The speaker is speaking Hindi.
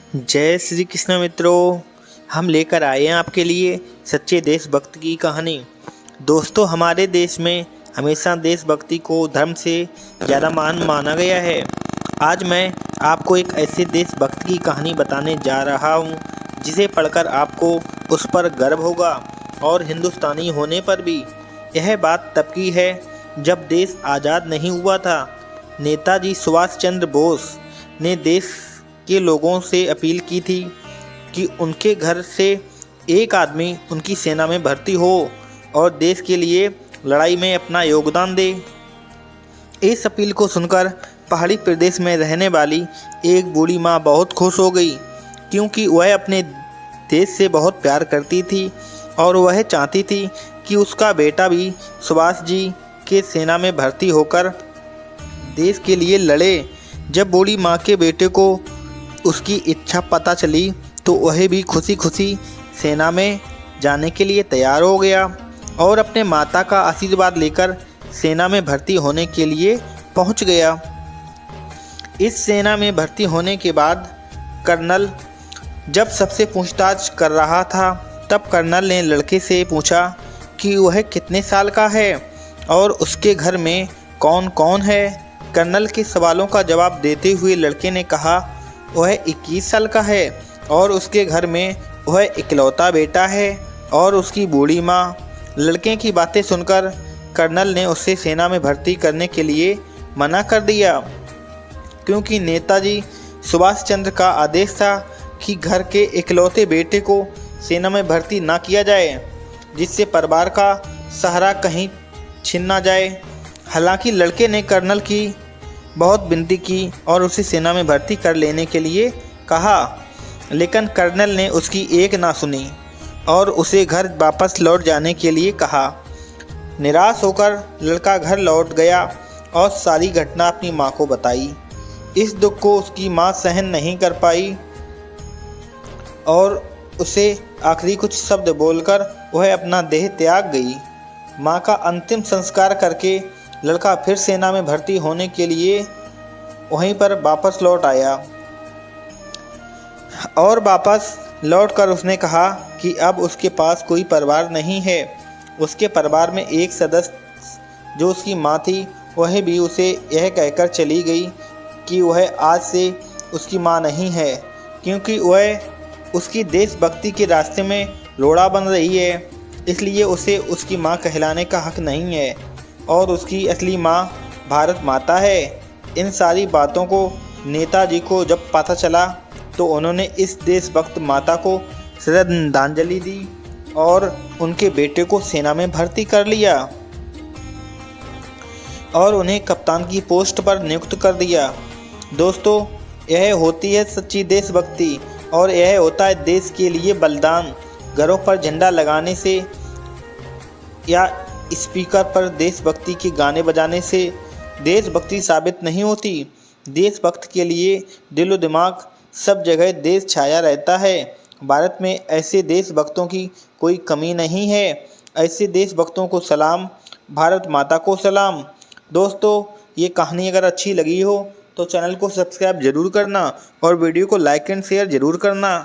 जय श्री कृष्ण मित्रों, हम लेकर आए हैं आपके लिए सच्चे देशभक्त की कहानी। दोस्तों, हमारे देश में हमेशा देशभक्ति को धर्म से ज़्यादा महान माना गया है। आज मैं आपको एक ऐसे देशभक्त की कहानी बताने जा रहा हूँ जिसे पढ़कर आपको उस पर गर्व होगा और हिंदुस्तानी होने पर भी। यह बात तब की है जब देश आज़ाद नहीं हुआ था। नेताजी सुभाष चंद्र बोस ने देश के लोगों से अपील की थी कि उनके घर से एक आदमी उनकी सेना में भर्ती हो और देश के लिए लड़ाई में अपना योगदान दे। इस अपील को सुनकर पहाड़ी प्रदेश में रहने वाली एक बूढ़ी माँ बहुत खुश हो गई, क्योंकि वह अपने देश से बहुत प्यार करती थी और वह चाहती थी कि उसका बेटा भी सुभाष जी के सेना में भर्ती होकर देश के लिए लड़े। जब बूढ़ी माँ के बेटे को उसकी इच्छा पता चली तो वह भी खुशी खुशी सेना में जाने के लिए तैयार हो गया और अपने माता का आशीर्वाद लेकर सेना में भर्ती होने के लिए पहुंच गया। इस सेना में भर्ती होने के बाद कर्नल जब सबसे पूछताछ कर रहा था, तब कर्नल ने लड़के से पूछा कि वह कितने साल का है और उसके घर में कौन कौन है। कर्नल के सवालों का जवाब देते हुए लड़के ने कहा वह 21 साल का है और उसके घर में वह इकलौता बेटा है और उसकी बूढ़ी माँ। लड़के की बातें सुनकर कर्नल ने उसे सेना में भर्ती करने के लिए मना कर दिया, क्योंकि नेताजी सुभाष चंद्र का आदेश था कि घर के इकलौते बेटे को सेना में भर्ती ना किया जाए, जिससे परिवार का सहारा कहीं छिन ना जाए। हालांकि लड़के ने कर्नल की बहुत विनती की और उसे सेना में भर्ती कर लेने के लिए कहा, लेकिन कर्नल ने उसकी एक ना सुनी और उसे घर वापस लौट जाने के लिए कहा। निराश होकर लड़का घर लौट गया और सारी घटना अपनी माँ को बताई। इस दुख को उसकी माँ सहन नहीं कर पाई और उसे आखिरी कुछ शब्द बोलकर वह अपना देह त्याग गई। माँ का अंतिम संस्कार करके लड़का फिर सेना में भर्ती होने के लिए वहीं पर वापस लौट आया और वापस लौटकर उसने कहा कि अब उसके पास कोई परिवार नहीं है। उसके परिवार में एक सदस्य जो उसकी माँ थी, वह भी उसे यह कहकर चली गई कि वह आज से उसकी माँ नहीं है, क्योंकि वह उसकी देशभक्ति के रास्ते में रोड़ा बन रही है, इसलिए उसे उसकी माँ कहलाने का हक नहीं है और उसकी असली माँ भारत माता है। इन सारी बातों को नेताजी को जब पता चला तो उन्होंने इस देशभक्त माता को श्रद्धांजलि दी और उनके बेटे को सेना में भर्ती कर लिया और उन्हें कप्तान की पोस्ट पर नियुक्त कर दिया। दोस्तों, यह होती है सच्ची देशभक्ति और यह होता है देश के लिए बलिदान। घरों पर झंडा लगाने से या स्पीकर पर देशभक्ति के गाने बजाने से देशभक्ति साबित नहीं होती। देशभक्त के लिए दिलो दिमाग सब जगह देश छाया रहता है। भारत में ऐसे देशभक्तों की कोई कमी नहीं है। ऐसे देशभक्तों को सलाम, भारत माता को सलाम। दोस्तों, ये कहानी अगर अच्छी लगी हो तो चैनल को सब्सक्राइब ज़रूर करना और वीडियो को लाइक एंड शेयर ज़रूर करना।